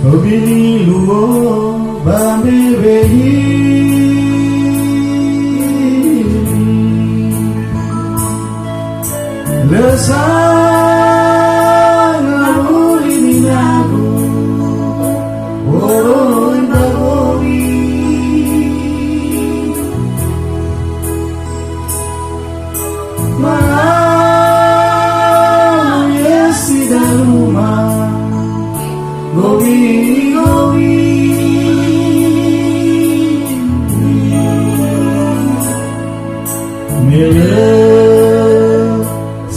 Obini luo bambe behi lesang aluri minago oro indagori malam yesi daruma gowi Mele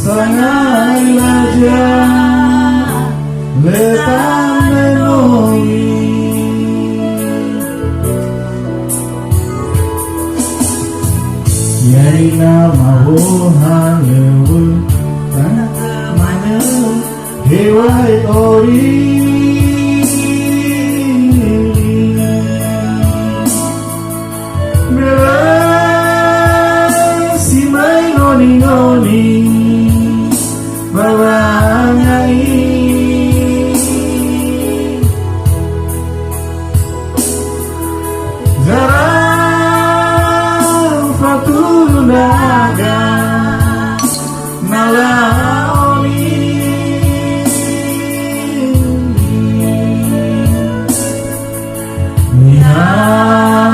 sangai laja letan menoi Yai nama wohan lewu tanah mana hewai ori Ngoni bawangai Zarang fatul naga Nalaoni Nihau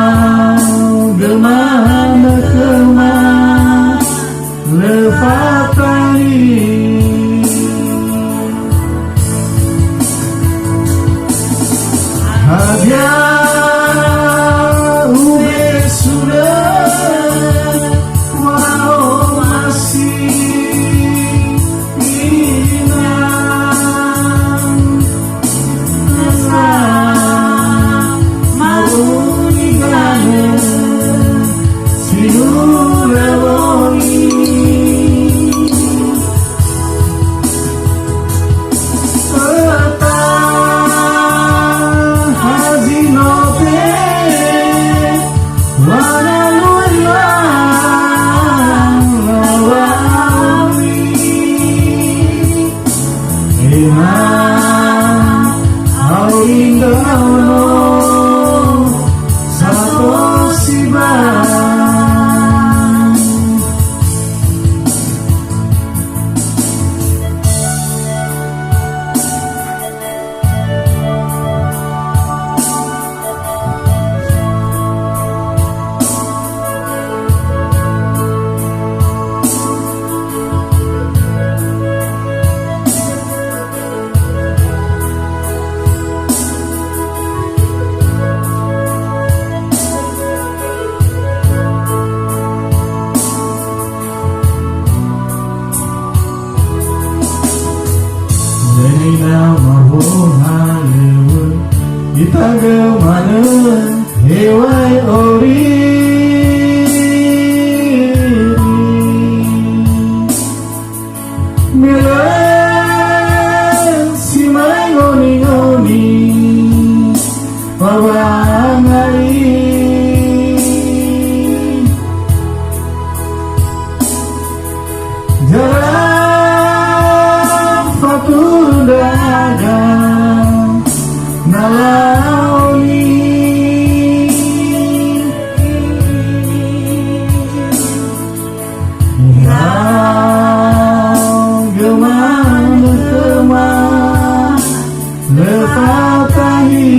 gemana kemana lefatani hadiah ube sudah walau masih ingat asa mau nigane sinurewoni kita kemana hewai ori milen si mai ngoni bawangai jarang fatul dagang nalaoni Nihau gemana kemana lefatani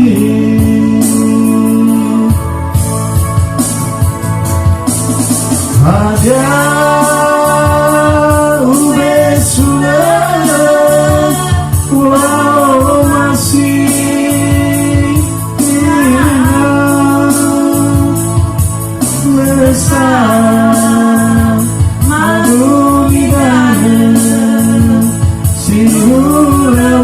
hadiah ube sudah walau masih madu midane sinurewoni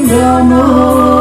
Gamo